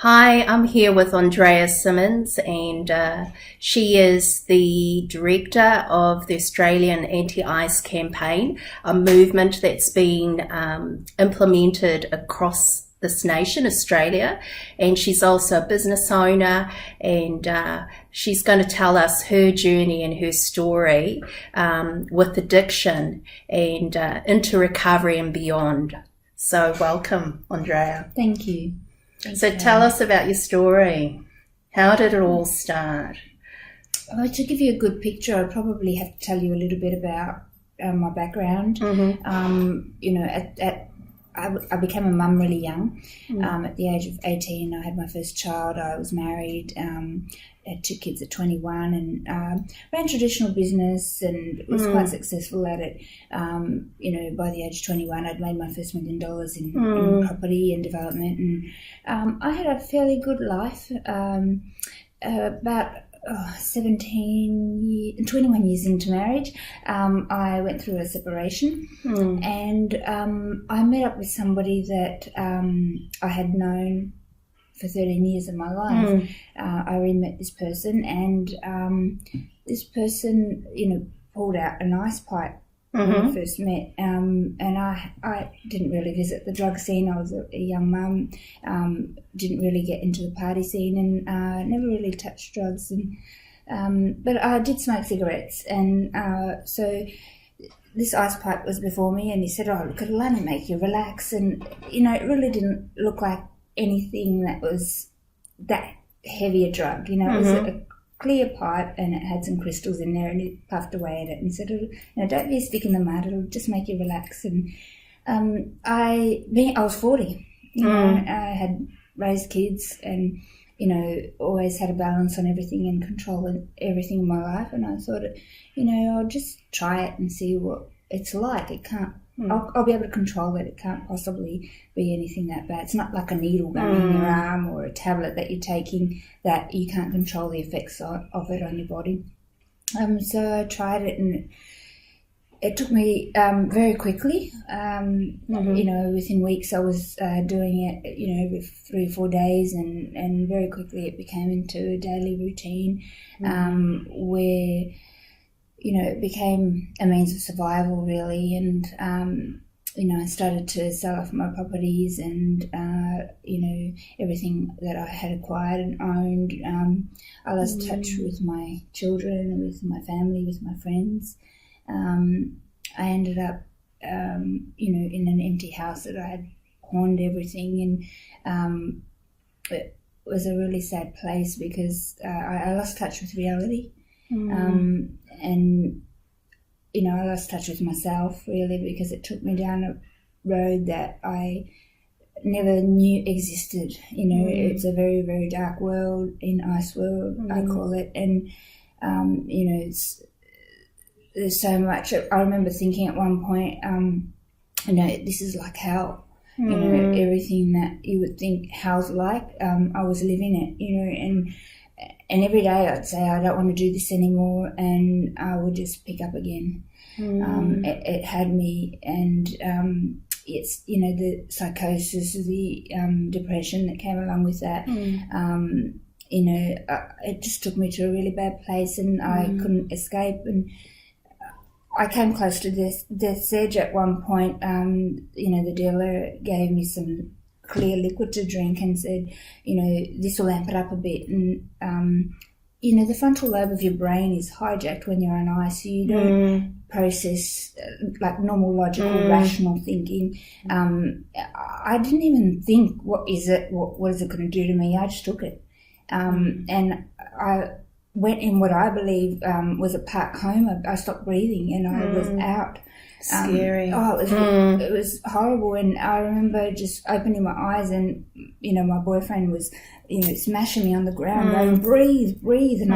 Hi, I'm here with Andrea Simmons, and she is the director of the Australian Anti-ICE campaign, a movement that's been implemented across this nation, Australia, and she's also a business owner, and she's going to tell us her journey and her story with addiction and into recovery and beyond. So welcome, Andrea. Thank you. So tell us about your story. How did it all start? Well, to give you a good picture, I'd probably have to tell you a little bit about my background. I became a mum really young. At the age of 18, I had my first child. I was married, had 2 kids at 21, and ran traditional business and was quite successful at it. By the age of 21, I'd made my first $1 million in property and development, and I had a fairly good life. About 21 years into marriage, I went through a separation, and I met up with somebody that I had known for 13 years of my life. I re-met this person, and this person, pulled out an ice pipe when we first met, and I didn't really visit the drug scene. I was a young mum, didn't really get into the party scene, and never really touched drugs, but I did smoke cigarettes, and so this ice pipe was before me, and he said, "Oh, look, it'll only make you relax," and it really didn't look like anything that was that heavy a drug. It was a clear pipe, and it had some crystals in there, and he puffed away at it and said, "Don't be a stick in the mud, it'll just make you relax." And I was 40, I had raised kids, and always had a balance on everything and control of everything in my life, and I thought, I'll just try it and see what it's like. It can't, I'll be able to control it. It can't possibly be anything that bad. It's not like a needle going in your arm or a tablet that you're taking that you can't control the effects of it on your body. So I tried it, and it took me very quickly. Within weeks I was doing it, every 3 or 4 days, and very quickly it became into a daily routine where, it became a means of survival, really. And, I started to sell off my properties and, everything that I had acquired and owned. I lost touch with my children, with my family, with my friends. I ended up, in an empty house that I had pawned everything, and it was a really sad place because I lost touch with reality, and I lost touch with myself, really, because it took me down a road that I never knew existed. It's a very, very dark world, in ice world, I call it, and there's so much. I remember thinking at one point, this is like hell. Everything that you would think hell's like, I was living it, and every day I'd say, I don't want to do this anymore, and I would just pick up again. It had me, and it's, the psychosis, the depression that came along with that. It just took me to a really bad place, and I couldn't escape, and I came close to death's edge at one point. The dealer gave me some clear liquid to drink and said, this will amp it up a bit. And, the frontal lobe of your brain is hijacked when you're on ice, so you don't process like normal, logical, rational thinking. I didn't even think, what is it? What is it going to do to me? I just took it. And I went in what I believe was a park coma. I stopped breathing, and I was out. Scary. It was horrible, and I remember just opening my eyes, and my boyfriend was smashing me on the ground, going, breathe, and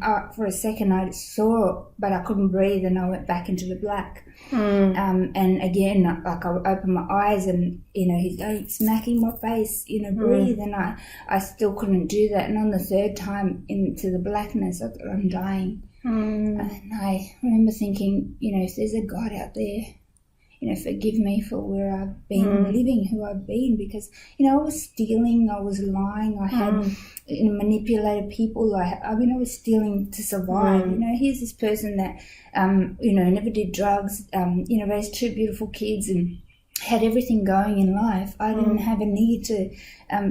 I for a second I saw, but I couldn't breathe, and I went back into the black. And again, like, I opened my eyes, and he's going, smacking my face, breathe, and I still couldn't do that. And on the third time into the blackness, I thought, I'm dying. And I remember thinking, if there's a God out there, forgive me for where I've been living, who I've been, because, I was stealing, I was lying, I had manipulated people, I was stealing to survive. Here's this person that, never did drugs, raised 2 beautiful kids and had everything going in life. I didn't have a need to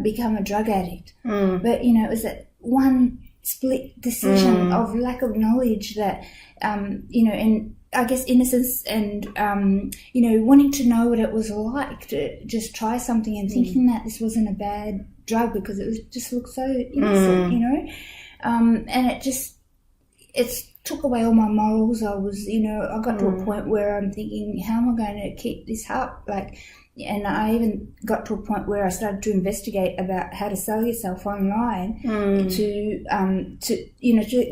become a drug addict. But, it was that one split decision of lack of knowledge that, and I guess innocence and, wanting to know what it was like to just try something and thinking that this wasn't a bad drug because it just looked so innocent, and it took away all my morals. I was, I got to a point where I'm thinking, how am I going to keep this up? And I even got to a point where I started to investigate about how to sell yourself online to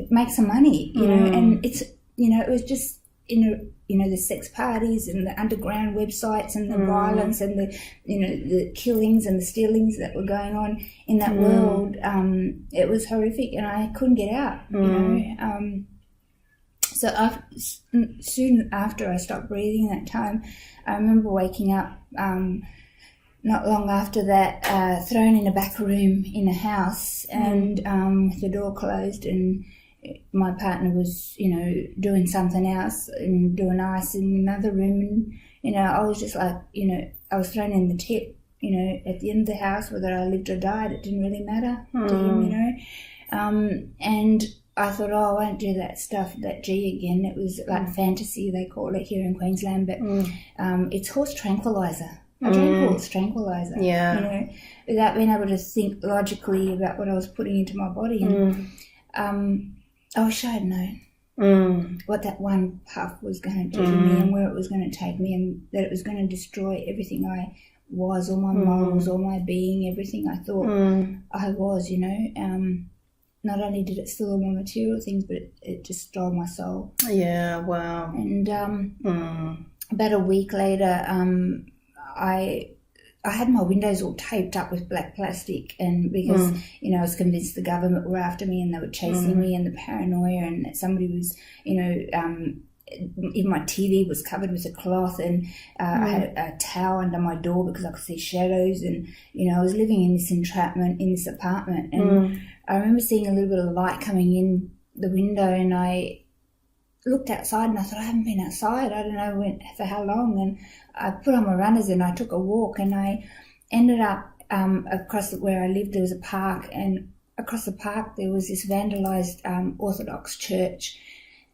make some money, and it's, it was just, the sex parties and the underground websites and the violence and the, the killings and the stealings that were going on in that world. It was horrific, and I couldn't get out, So soon after I stopped breathing that time, I remember waking up not long after that, thrown in a back room in a house and with the door closed, and my partner was, doing something else and doing ice in another room. And, I was just like, I was thrown in the tip, at the end of the house, whether I lived or died, it didn't really matter to him, and I thought, I won't do that stuff, that G again. It was like fantasy, they call it here in Queensland, but it's horse tranquilizer. I drank horse tranquilizer, without being able to think logically about what I was putting into my body. And I wish I had known what that one puff was going to do to me and where it was going to take me, and that it was going to destroy everything I was, all my morals, all my being, everything I thought I was, Not only did it steal all my material things, but it just stole my soul. Yeah, wow. And about a week later, I had my windows all taped up with black plastic, and because I was convinced the government were after me and they were chasing me, and the paranoia, and that somebody was, even my TV was covered with a cloth, and I had a towel under my door because I could see shadows, and I was living in this entrapment in this apartment, and I remember seeing a little bit of light coming in the window, and I looked outside and I thought, I haven't been outside, I don't know for how long, and I put on my runners and I took a walk, and I ended up across where I lived. There was a park, and across the park there was this vandalised Orthodox church,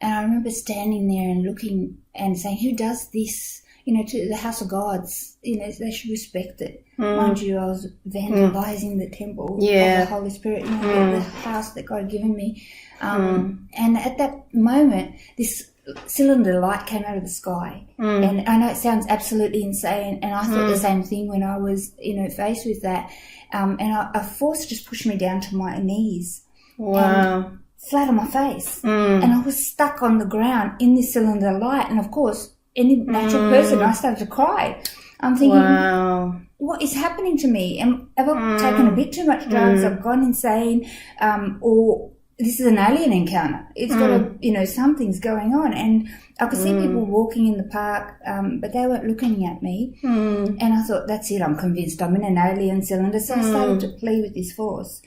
and I remember standing there and looking and saying, who does this, to the house of gods, they should respect it. Mind you, I was vandalising the temple of the Holy Spirit, the house that God had given me. And at that moment, this cylinder light came out of the sky. And I know it sounds absolutely insane, and I thought the same thing when I was, faced with that. And a force just pushed me down to my knees. Wow. And flat on my face. And I was stuck on the ground in this cylinder light. And of course, any natural person, I started to cry. I'm thinking, what is happening to me? Have I taken a bit too much drugs? I've gone insane, or this is an alien encounter. It's got to, something's going on. And I could see people walking in the park, but they weren't looking at me. And I thought, that's it, I'm convinced I'm in an alien cylinder. So I started to plead with this force.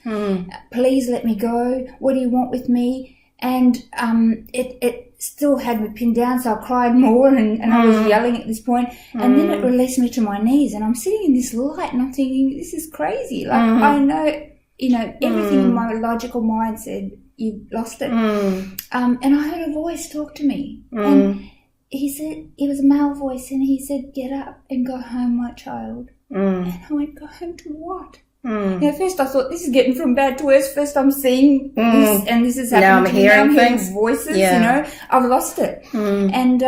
Please let me go. What do you want with me? And it still had me pinned down, so I cried more, and I was yelling at this point. And then it released me to my knees, and I'm sitting in this light, and I'm thinking, this is crazy. Like, I know, everything in my logical mind said, you've lost it. And I heard a voice talk to me. And he said, it was a male voice, and he said, get up and go home, my child. And I went, go home to what? At first I thought, this is getting from bad to worse. First I'm seeing this, and this is happening. Now I'm hearing things. Voices, I've lost it. And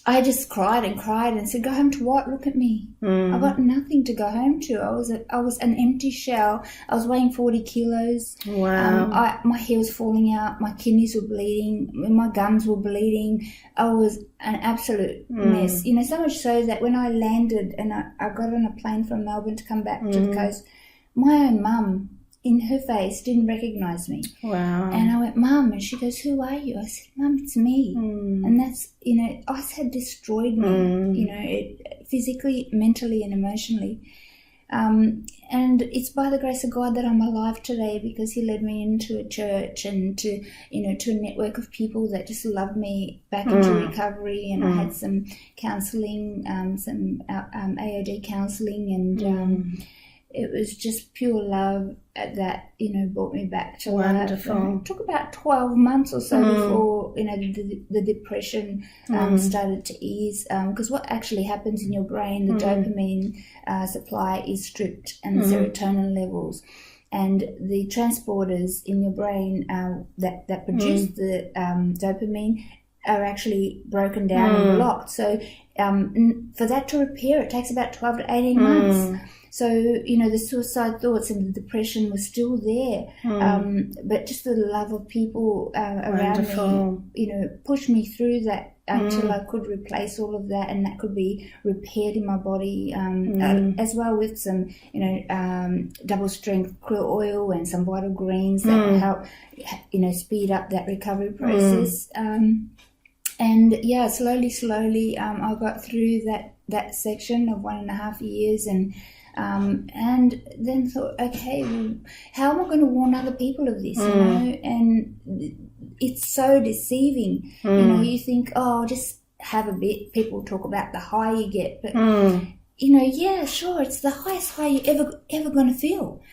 I just cried and said, go home to what? Look at me. I've got nothing to go home to. I was an empty shell. I was weighing 40 kilos. Wow. My hair was falling out. My kidneys were bleeding. My gums were bleeding. I was an absolute mess. So much so that when I landed and I got on a plane from Melbourne to come back to the coast, my own mum in her face, didn't recognize me. Wow. And I went, Mum, and she goes, who are you? I said, Mum, it's me. And that's, ice had destroyed me, physically, mentally, and emotionally. And it's by the grace of God that I'm alive today, because He led me into a church and to a network of people that just loved me back into recovery. And I had some counselling, some AOD counselling, and it was just pure love that brought me back to Wonderful. life. And it took about 12 months or so before the depression started to ease, because what actually happens in your brain, the dopamine supply is stripped, and the serotonin levels, and the transporters in your brain that produce the dopamine are actually broken down and blocked. So for that to repair, it takes about 12 to 18 months. So, the suicide thoughts and the depression was still there. But just the love of people around me, pushed me through that until I could replace all of that, and that could be repaired in my body, as well with some, double strength krill oil and some vital greens that help, speed up that recovery process. And yeah, slowly, I got through that section of 1.5 years, and then thought, okay, well, how am I going to warn other people of this? And it's so deceiving. You think, oh, just have a bit. People talk about the high you get, but yeah, sure, it's the highest high you're ever going to feel.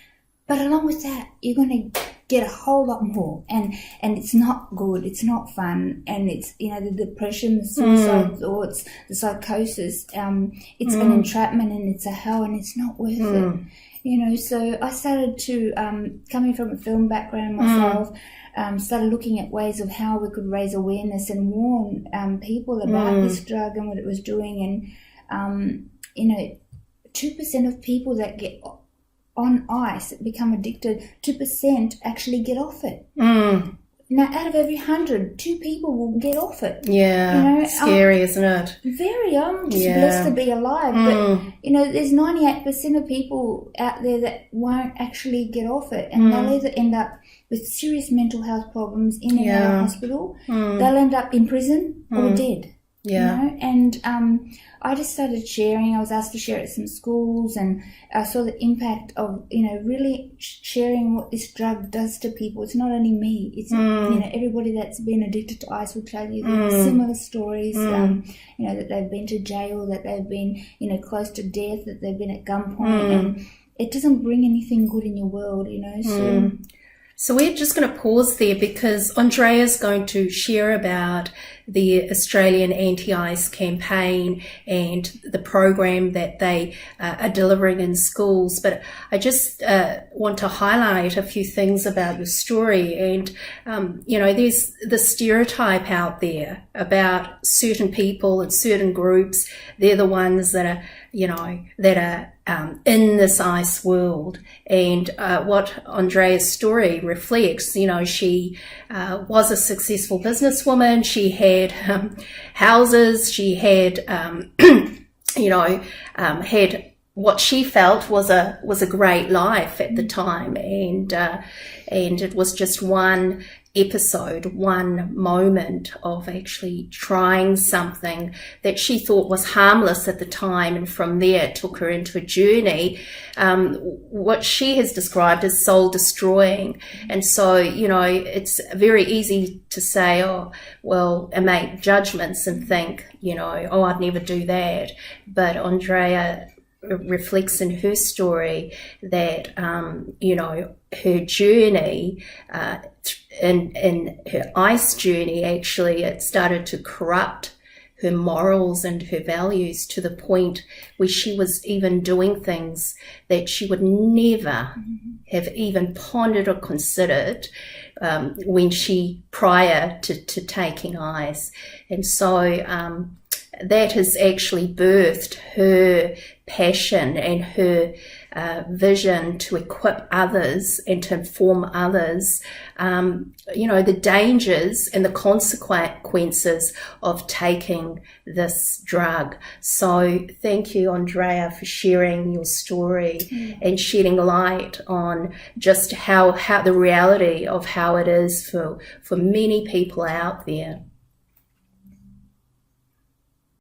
But along with that, you're going to get a whole lot more, and it's not good, it's not fun, and it's the depression, the suicide thoughts, the psychosis, it's an entrapment, and it's a hell, and it's not worth it. So I started to coming from a film background myself, started looking at ways of how we could raise awareness and warn people about this drug and what it was doing. And 2% of people that get on ice become addicted, 2% actually get off it. Now, out of every 100, 2 people will get off it. Yeah, scary, isn't it? Very. I'm just blessed to be alive. But, there's 98% of people out there that won't actually get off it. And they'll either end up with serious mental health problems in and out of hospital. They'll end up in prison or dead. And I just started sharing. I was asked to share at some schools, and I saw the impact of really sharing what this drug does to people. It's not only me, it's everybody that's been addicted to ice will tell you similar stories, that they've been to jail, that they've been close to death, that they've been at gunpoint, and it doesn't bring anything good in your world. So we're just going to pause there, because Andrea's going to share about the Australian Anti-Ice campaign and the program that they are delivering in schools. But I just want to highlight a few things about your story. And, there's the stereotype out there about certain people and certain groups. They're the ones that are, in this ice world. And what Andrea's story reflects, she was a successful businesswoman. She had houses. She had, had what she felt was a great life at the time. And it was just one episode, one moment of actually trying something that she thought was harmless at the time, and from there it took her into a journey, what she has described as soul destroying. And so, it's very easy to say, oh, well, and make judgments and think, oh, I'd never do that. But Andrea reflects in her story that, her journey, in her ice journey, actually, it started to corrupt her morals and her values to the point where she was even doing things that she would never have even pondered or considered when prior to taking ice. And so that has actually birthed her passion and her vision to equip others and to inform others, the dangers and the consequences of taking this drug. So thank you, Andrea, for sharing your story and shedding light on just how the reality of how it is for many people out there.